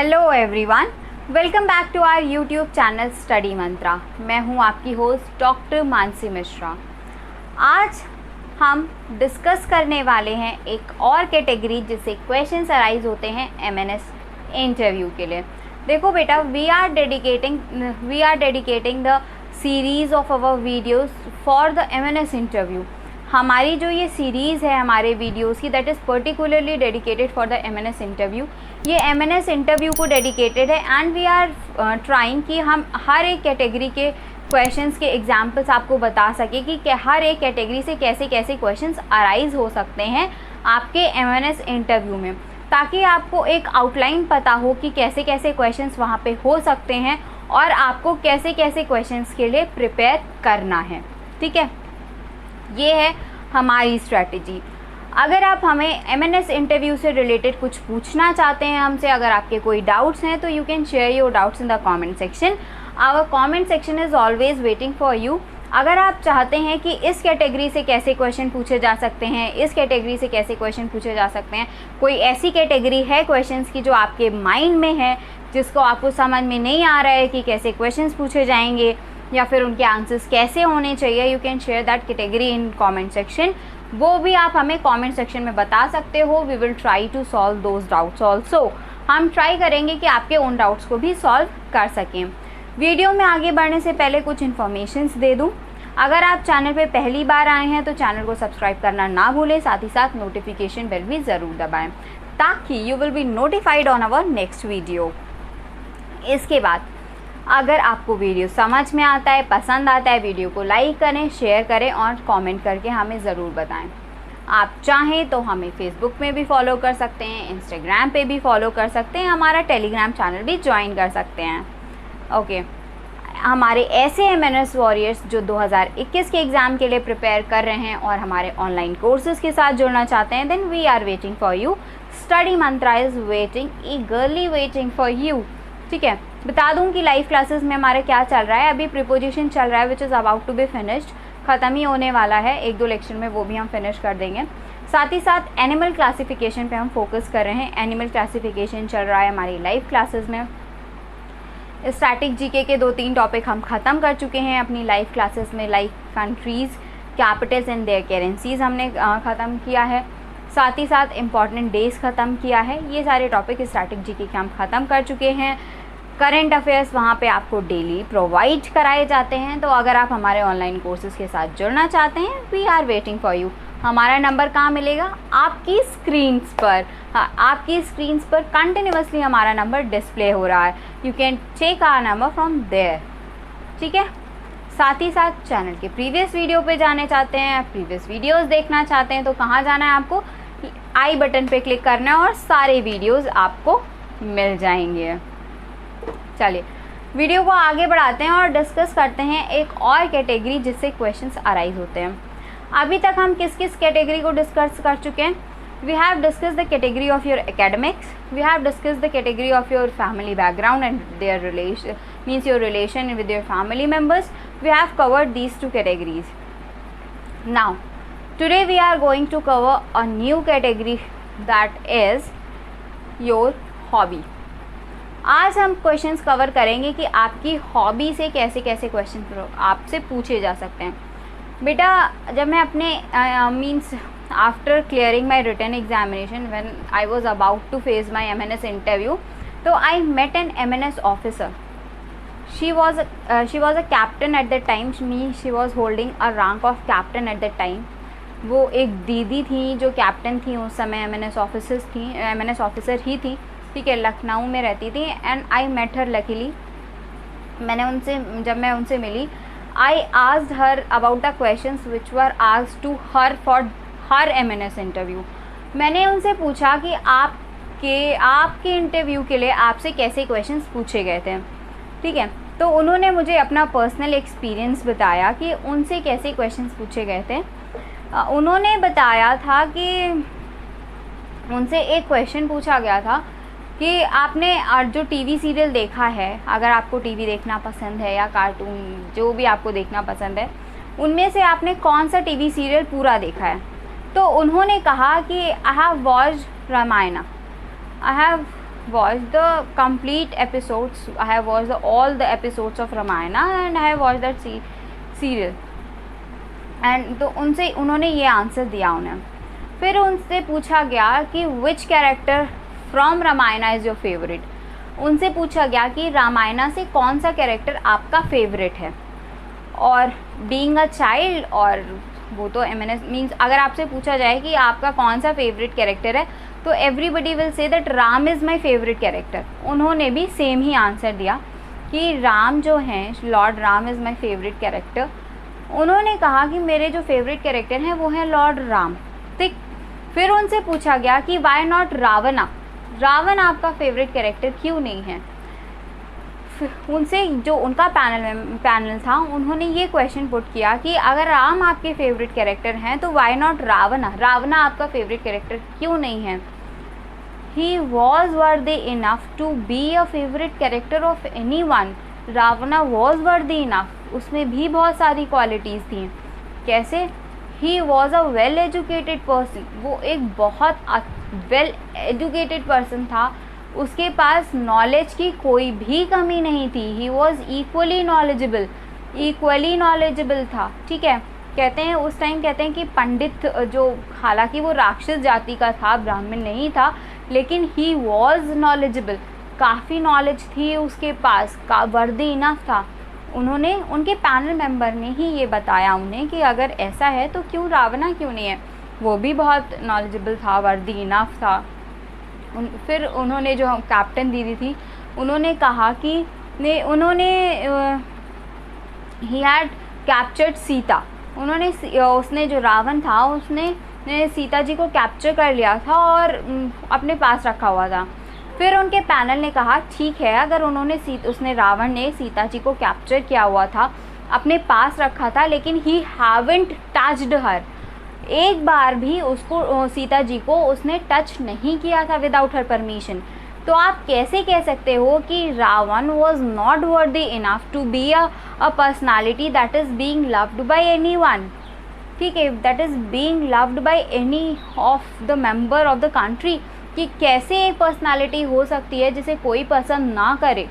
Hello everyone, welcome back to our YouTube channel study mantra. मैं हूं आपकी host doctor Mansi Mishra. आज हम डिस्कस करने वाले हैं एक और कैटेगरी जिससे क्वेश्चंस अराइज होते हैं एमएनएस इंटरव्यू के लिए। देखो बेटा, we are dedicating the series of our videos for the MNS interview. हमारी जो ये सीरीज़ है हमारे वीडियोस की, that is particularly dedicated for the MNS interview. ये एमएनएस इंटरव्यू को डेडिकेटेड है एंड वी आर ट्राइंग कि हम हर एक कैटेगरी के क्वेश्चंस के एग्जांपल्स आपको बता सके कि हर एक कैटेगरी से कैसे कैसे क्वेश्चंस अराइज हो सकते हैं आपके एमएनएस इंटरव्यू में, ताकि आपको एक आउटलाइन पता हो कि कैसे कैसे क्वेश्चंस वहाँ पे हो सकते हैं और आपको कैसे कैसे क्वेश्चंस के लिए प्रिपेयर करना है। ठीक है, ये है हमारी स्ट्रैटेजी। अगर आप हमें एमएनएस इंटरव्यू से रिलेटेड कुछ पूछना चाहते हैं हमसे, अगर आपके कोई डाउट्स हैं तो you can share your doubts in the comment section. Our comment section is always waiting for you. अगर आप चाहते हैं कि इस कैटेगरी से कैसे क्वेश्चन पूछे जा सकते हैं, इस कैटेगरी से कैसे क्वेश्चन पूछे जा सकते हैं, कोई ऐसी कैटेगरी है क्वेश्चंस की जो आपके माइंड में है, जिसको आपको समझ में नहीं आ रहा है कि कैसे क्वेश्चंस पूछे जाएंगे या फिर उनके आंसर्स कैसे होने चाहिए, you can share that category in comment section. वो भी आप हमें कमेंट सेक्शन में बता सकते हो। We will try to solve those doubts also. हम ट्राई करेंगे कि आपके उन डाउट्स को भी सॉल्व कर सकें। वीडियो में आगे बढ़ने से पहले कुछ इन्फॉर्मेशंस दे दूँ। अगर आप चैनल पे पहली बार आए हैं तो चैनल को सब्सक्राइब करना ना भूलें, साथ ही साथ नोटिफिकेशन बेल भी ज़रूर दबाएँ ताकि you will be notified on our next video. इसके बाद अगर आपको वीडियो समझ में आता है, पसंद आता है, वीडियो को लाइक करें, शेयर करें और कमेंट करके हमें ज़रूर बताएं। आप चाहें तो हमें फेसबुक में भी फॉलो कर सकते हैं, इंस्टाग्राम पे भी फॉलो कर सकते हैं, हमारा टेलीग्राम चैनल भी ज्वाइन कर सकते हैं। ओके, हमारे ऐसे एमएनएस वॉरियर्स जो 2021 के एग्ज़ाम के लिए प्रिपेयर कर रहे हैं और हमारे ऑनलाइन कोर्सेज़ के साथ जुड़ना चाहते हैं, then we are waiting for you. Study Mantra is waiting, eagerly waiting for you. ठीक है, बता दूं कि लाइव क्लासेस में हमारा क्या चल रहा है। अभी प्रीपोजिशन चल रहा है which is about to be finished, ख़त्म ही होने वाला है, एक दो लेक्चर में वो भी हम फिनिश कर देंगे। साथ ही साथ एनिमल क्लासिफिकेशन पे हम फोकस कर रहे हैं। एनिमल क्लासिफिकेशन चल रहा है हमारी लाइव क्लासेस में। स्टैटिक जीके के 2-3 टॉपिक हम ख़त्म कर चुके हैं अपनी लाइव क्लासेस में। Like countries, capitals and their currencies हमने ख़त्म किया है। साथ ही साथ इम्पॉर्टेंट डेज ख़त्म किया है। ये सारे टॉपिक स्टैटिक जीके के हम ख़त्म कर चुके हैं। करंट अफेयर्स वहाँ पे आपको डेली प्रोवाइड कराए जाते हैं। तो अगर आप हमारे ऑनलाइन कोर्सेज़ के साथ जुड़ना चाहते हैं, we are waiting for you. हमारा नंबर कहाँ मिलेगा? आपकी स्क्रीन्स पर। हाँ, आपकी स्क्रीन्स पर कंटिन्यूसली हमारा नंबर डिस्प्ले हो रहा है। You can take our number from there. ठीक है, साथ ही साथ चैनल के प्रीवियस वीडियो पे जाने चाहते हैं, प्रीवियस वीडियोस देखना चाहते हैं तो कहाँ जाना है आपको? आई बटन पे क्लिक करना है और सारे वीडियोस आपको मिल जाएंगे। चलिए वीडियो को आगे बढ़ाते हैं और डिस्कस करते हैं एक और कैटेगरी जिससे क्वेश्चंस अराइज होते हैं। अभी तक हम किस किस कैटेगरी को डिस्कस कर चुके हैं? We have discuss the category of your academics, we have discuss the category of your family background and their relation, means your relation with your family members. We have covered these 2 categories. Now today we are going to cover a new category that is your hobby. आज हम questions cover करेंगे कि आपकी hobby से कैसे कैसे question आपसे पूछे जा सकते हैं। बेटा, जब मैं अपने means after clearing my written examination when I was about to face my MNS interview, तो I met an MNS officer. she was a captain at that time. she was holding a rank of captain at that time. वो एक दीदी थी जो captain थी उस समय, MNS officer ही थी। ठीक है, लखनऊ में रहती थी and I met her luckily. जब मैं उनसे मिली, I asked her about the questions which were asked to her for her MNS interview. मैंने उनसे पूछा कि आपके इंटरव्यू के लिए आपसे कैसे क्वेश्चंस पूछे गए थे। ठीक है, तो उन्होंने मुझे अपना पर्सनल एक्सपीरियंस बताया कि उनसे कैसे क्वेश्चंस पूछे गए थे। उन्होंने बताया था कि उनसे एक क्वेश्चन पूछा गया था कि आपने जो टीवी सीरियल देखा है, अगर आपको टीवी देखना पसंद है या कार्टून जो भी आपको देखना पसंद है, उनमें से आपने कौन सा टीवी सीरियल पूरा देखा है? तो उन्होंने कहा कि I have watched Ramayana, I have watched the complete episodes. I have watched all the episodes of Ramayana and I have watched that serial. And तो उनसे उन्होंने ये आंसर दिया उन्हें. फिर उनसे पूछा गया कि विच character from Ramayana is your favourite. उनसे पूछा गया कि रामायणा से कौन सा कैरेक्टर आपका फेवरेट है. और बीइंग अ चाइल्ड, और वो तो MNS मीन्स अगर आपसे पूछा जाए कि आपका कौन सा फेवरेट कैरेक्टर है तो everybody will say that Ram is my favourite character. उन्होंने भी सेम ही आंसर दिया कि राम जो हैं, Lord Ram is my favourite character. उन्होंने कहा कि मेरे जो फेवरेट कैरेक्टर हैं वो हैं लॉर्ड राम. ठीक. फिर उनसे पूछा गया कि वाई नॉट रावणा. रावण आपका फेवरेट कैरेक्टर क्यों नहीं है. उनसे जो उनका पैनल था उन्होंने ये क्वेश्चन पुट किया कि अगर राम आपके फेवरेट कैरेक्टर हैं तो वाई नॉट रावणा. रावणा आपका फेवरेट कैरेक्टर क्यों नहीं है. He was worthy enough to be a favourite character of anyone. Ravana was worthy enough. उसमें भी बहुत सारी क्वालिटीज़ थी. कैसे. He was a well educated person. वो एक बहुत वेल एजुकेटेड पर्सन था. उसके पास नॉलेज की कोई भी कमी नहीं थी. ही वॉज इक्वली नॉलेजेबल था. ठीक है. कहते हैं उस टाइम कहते हैं कि पंडित जो, हालांकि वो राक्षस जाति का था, ब्राह्मण नहीं था, लेकिन ही वॉज नॉलेजेबल. काफ़ी नॉलेज थी उसके पास, वर्दी इनफ था. उन्होंने, उनके पैनल मेंबर ने ही ये बताया उन्हें कि अगर ऐसा है तो क्यों रावणा क्यों नहीं है. वो भी बहुत नॉलेजेबल था, वर्दी इनफ था. फिर उन्होंने जो कैप्टन दीदी थी उन्होंने कहा कि ही हैड कैप्चर्ड सीता. उसने जो रावण था उसने सीता जी को कैप्चर कर लिया था और अपने पास रखा हुआ था. फिर उनके पैनल ने कहा ठीक है, अगर उसने रावण ने सीता जी को कैप्चर किया हुआ था, अपने पास रखा था, लेकिन ही हैवंट टच्ड हर. एक बार भी उसको, सीता जी को उसने टच नहीं किया था विदाउट हर परमिशन. तो आप कैसे कह सकते हो कि Ravana was not worthy enough to be a personality that is being loved by anyone. ठीक है, that is being loved by any of the member of the country. कि कैसे एक पर्सनालिटी हो सकती है जिसे कोई पसंद ना करे.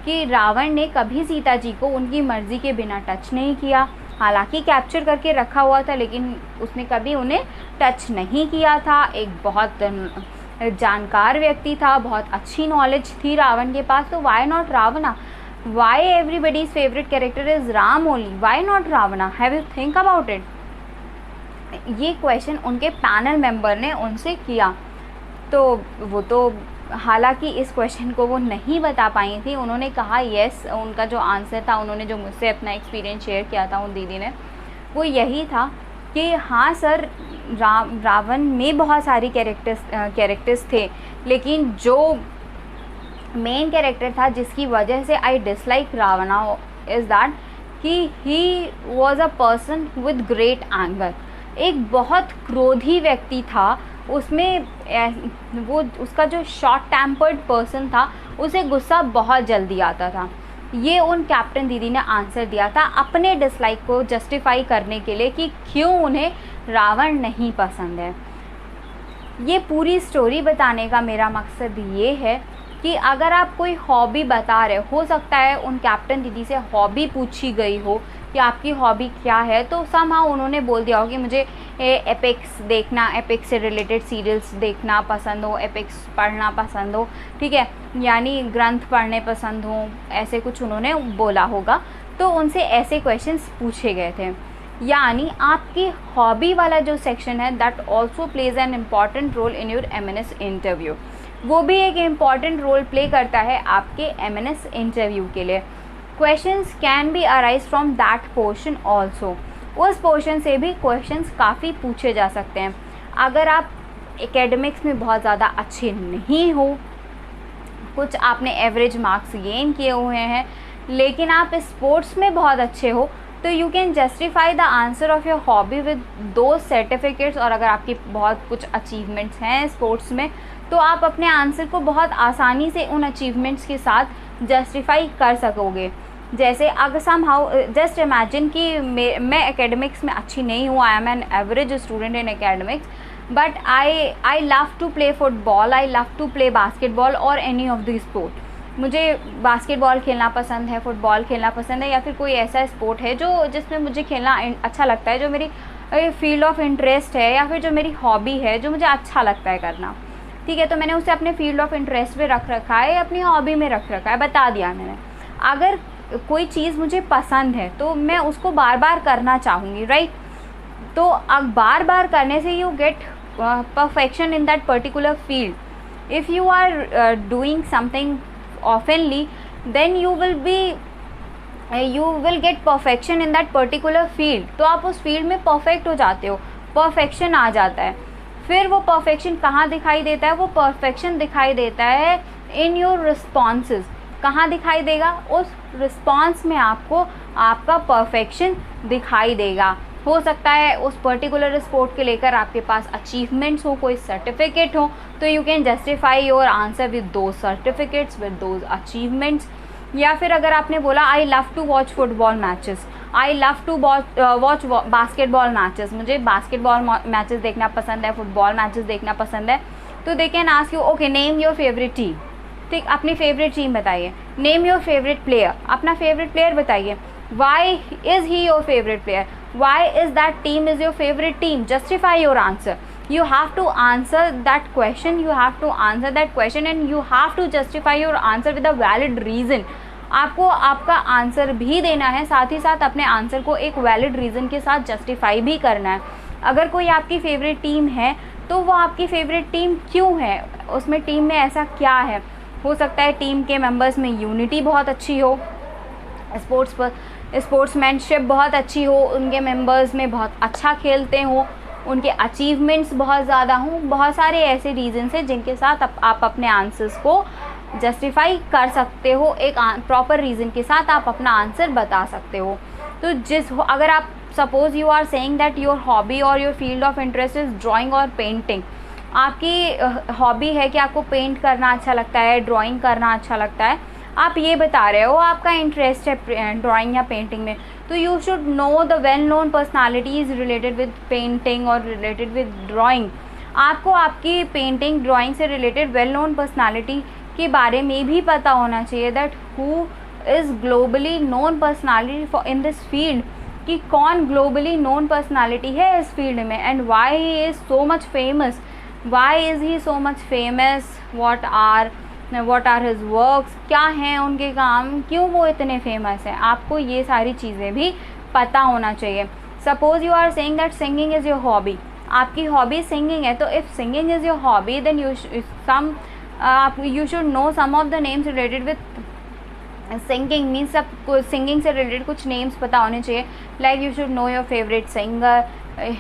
कि रावण ने कभी सीता जी को उनकी मर्ज़ी के बिना टच नहीं किया. हालांकि कैप्चर करके रखा हुआ था, लेकिन उसने कभी उन्हें टच नहीं किया था. एक बहुत जानकार व्यक्ति था, बहुत अच्छी नॉलेज थी रावण के पास. तो why not Ravana. Why everybody's favourite character is Ram only. Why not Ravana. Have you think about it. ये क्वेश्चन उनके पैनल मेंबर ने उनसे किया. तो वो तो हालांकि इस क्वेश्चन को वो नहीं बता पाई थी. उन्होंने कहा येस, उनका जो आंसर था, उन्होंने जो मुझसे अपना एक्सपीरियंस शेयर किया था उन दीदी ने, वो यही था कि हाँ सर, रावण में बहुत सारी कैरेक्टर्स थे, लेकिन जो मेन कैरेक्टर था जिसकी वजह से I dislike Rawna is that कि ही was a person with great anger. एक बहुत क्रोधी व्यक्ति था. उसमें वो, उसका जो शॉर्ट टेम्पर्ड पर्सन था, उसे गुस्सा बहुत जल्दी आता था. ये उन कैप्टन दीदी ने आंसर दिया था अपने डिसलाइक को जस्टिफाई करने के लिए कि क्यों उन्हें रावण नहीं पसंद है. ये पूरी स्टोरी बताने का मेरा मकसद ये है कि अगर आप कोई हॉबी बता रहे हो सकता है उन कैप्टन दीदी से हॉबी पूछी गई हो कि आपकी हॉबी क्या है, तो समहाउ उन्होंने बोल दिया हो कि मुझे एपिक्स देखना, एपिक्स से रिलेटेड सीरियल्स देखना पसंद हो, एपिक्स पढ़ना पसंद हो. ठीक है, यानी ग्रंथ पढ़ने पसंद हो, ऐसे कुछ उन्होंने बोला होगा. तो उनसे ऐसे क्वेश्चंस पूछे गए थे. यानी आपकी हॉबी वाला जो सेक्शन है that also plays an important role in your MNS interview. वो भी एक इम्पॉर्टेंट रोल प्ले करता है आपके MNS इंटरव्यू के लिए. Questions can be arise from that portion also. उस पोर्शन से भी क्वेश्चंस काफ़ी पूछे जा सकते हैं. अगर आप एकेडमिक्स में बहुत ज़्यादा अच्छे नहीं हो, कुछ आपने एवरेज मार्क्स गेन किए हुए हैं, लेकिन आप स्पोर्ट्स में बहुत अच्छे हो, तो you can justify the answer of your hobby with दो सर्टिफिकेट्स. और अगर आपकी बहुत कुछ अचीवमेंट्स हैं स्पोर्ट्स में, तो आप अपने आंसर को बहुत आसानी से उन अचीवमेंट्स के साथ जस्टिफाई कर सकोगे. जैसे अगर समहाउ जस्ट इमेजिन कि मैं एकेडमिक्स में अच्छी नहीं हूँ, I am an average student in academics, but I love to play football, I love to play basketball और एनी ऑफ द स्पोर्ट। मुझे बास्केटबॉल खेलना पसंद है, फुटबॉल खेलना पसंद है, या फिर कोई ऐसा स्पोर्ट है जो जिसमें मुझे खेलना अच्छा लगता है, जो मेरी फील्ड ऑफ इंटरेस्ट है, या फिर जो मेरी हॉबी है, जो मुझे अच्छा लगता है करना। ठीक है, तो मैंने उसे अपने फील्ड ऑफ इंटरेस्ट में रख रखा है, अपनी हॉबी में रख रखा है, बता दिया मैंने। अगर कोई चीज़ मुझे पसंद है तो मैं उसको बार बार करना चाहूँगी, राइट। तो अब बार बार करने से you get perfection in that particular field. If you are doing something oftenly, then you will get perfection in that particular field. तो आप उस फील्ड में परफेक्ट हो जाते हो, परफेक्शन आ जाता है। फिर वो परफेक्शन कहाँ दिखाई देता है? वो परफेक्शन दिखाई देता है इन योर रिस्पॉन्सेज। कहाँ दिखाई देगा? उस रिस्पॉन्स में आपको आपका परफेक्शन दिखाई देगा। हो सकता है उस पर्टिकुलर स्पोर्ट के लेकर आपके पास अचीवमेंट्स हो, कोई सर्टिफिकेट हो, तो you can justify your answer with those certificates, with those achievements. या फिर अगर आपने बोला I love to watch football matches, I love to watch basketball matches, मुझे बास्केटबॉल मैचेस देखना पसंद है, फुटबॉल मैचेस देखना पसंद है, तो they can ask you okay name your favourite team. ठीक, अपनी फेवरेट टीम बताइए। नेम योर फेवरेट प्लेयर, अपना फेवरेट प्लेयर बताइए। Why is he your favourite player? Why is that team is your favourite team? Justify your answer. You have to answer that question, you have to answer that question and you have to justify your answer with a valid reason। आपको आपका answer भी देना है, साथ ही साथ अपने answer को एक वैलिड रीज़न के साथ जस्टिफाई भी करना है। अगर कोई आपकी फेवरेट टीम है तो वो आपकी फेवरेट टीम क्यों है, उसमें टीम में ऐसा क्या है? हो सकता है टीम के मेंबर्स में यूनिटी बहुत अच्छी हो, स्पोर्ट्समैनशिप बहुत अच्छी हो, उनके मेंबर्स में बहुत अच्छा खेलते हो, उनके अचीवमेंट्स बहुत ज़्यादा हों। बहुत सारे ऐसे रीज़न्स हैं जिनके साथ आप अपने आंसर्स को जस्टिफाई कर सकते हो, एक प्रॉपर रीज़न के साथ आप अपना आंसर बता सकते हो। तो अगर आप suppose you are saying that your hobby और your field of interest is drawing और पेंटिंग, आपकी हॉबी है कि आपको पेंट करना अच्छा लगता है, ड्राइंग करना अच्छा लगता है, आप ये बता रहे हो, आपका इंटरेस्ट है ड्राइंग या पेंटिंग में, तो you should know the well known personalities related with painting और रिलेटेड विद ड्राइंग। आपको आपकी पेंटिंग ड्राइंग से रिलेटेड वेल नोन पर्सनालिटी के बारे में भी पता होना चाहिए, that who is globally known personality for in this field, कि कौन ग्लोबली नोन पर्सनालिटी है इस फील्ड में, and why he is so much famous, why is he so much famous, what are his works, क्या हैं उनके काम, क्यों वो इतने फेमस हैं। आपको ये सारी चीज़ें भी पता होना चाहिए। Suppose you are saying that singing is your hobby, आपकी हॉबी सिंगिंग है, तो if singing is your hobby then you should know some of the names related with singing. Means सब सिंगिंग से रिलेटेड कुछ नेम्स पता होने चाहिए, like you should know your favourite singer,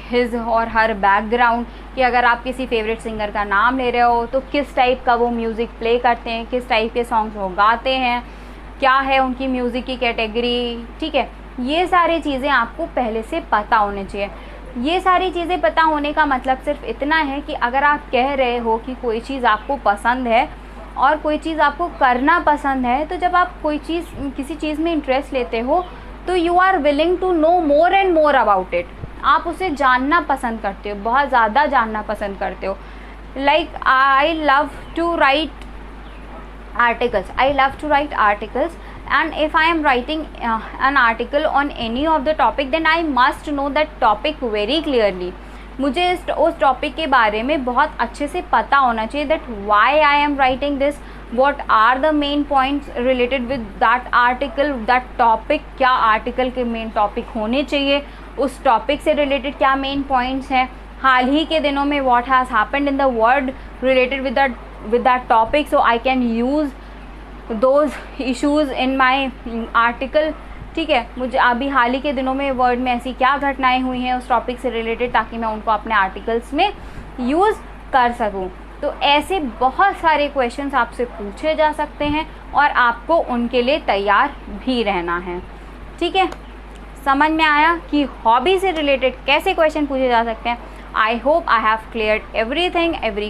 his और हर बैकग्राउंड, कि अगर आप किसी फेवरेट सिंगर का नाम ले रहे हो तो किस टाइप का वो म्यूज़िक प्ले करते हैं, किस टाइप के सॉन्ग्स वो गाते हैं, क्या है उनकी म्यूज़िक की कैटेगरी। ठीक है, ये सारी चीज़ें आपको पहले से पता होनी चाहिए। ये सारी चीज़ें पता होने का मतलब सिर्फ इतना है कि अगर आप कह रहे हो कि कोई चीज़ आपको पसंद है और कोई चीज़ आपको करना पसंद है, तो जब आप किसी चीज़ में इंटरेस्ट लेते हो तो you are willing to know more and more about it. आप उसे जानना पसंद करते हो, बहुत ज़्यादा जानना पसंद करते हो। Like I love to write articles and if I am writing an article on any of the topic, then I must know that topic very clearly। मुझे उस टॉपिक के बारे में बहुत अच्छे से पता होना चाहिए, that why I am writing this, what are the main points related with that article, that topic, क्या आर्टिकल के मेन टॉपिक होने चाहिए, उस टॉपिक से रिलेटेड क्या मेन पॉइंट्स हैं, हाल ही के दिनों में what has happened in the world related with that topic, so I can use those issues in my article। ठीक है, मुझे अभी हाल ही के दिनों में वर्ल्ड में ऐसी क्या घटनाएं हुई हैं उस टॉपिक से रिलेटेड, ताकि मैं उनको अपने आर्टिकल्स में यूज़ कर सकूं। तो ऐसे बहुत सारे क्वेश्चंस आपसे पूछे जा सकते हैं और आपको उनके लिए तैयार भी रहना है। ठीक है, समझ में आया कि हॉबी से रिलेटेड कैसे क्वेश्चन पूछे जा सकते हैं। I hope I have cleared every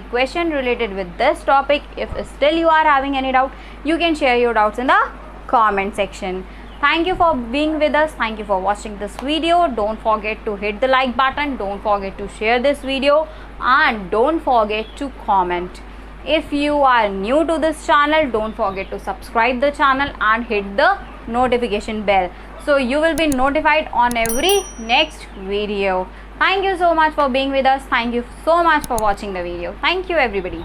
question related with this topic. If still you are having any doubt, you can share your doubts in the comment section. Thank you for being with us. Thank you for watching this video. Don't forget to hit the like button. Don't forget to share this video. And don't forget to comment. If you are new to this channel, don't forget to subscribe the channel and hit the notification bell. So you will be notified on every next video. Thank you so much for being with us. Thank you so much for watching the video. Thank you everybody.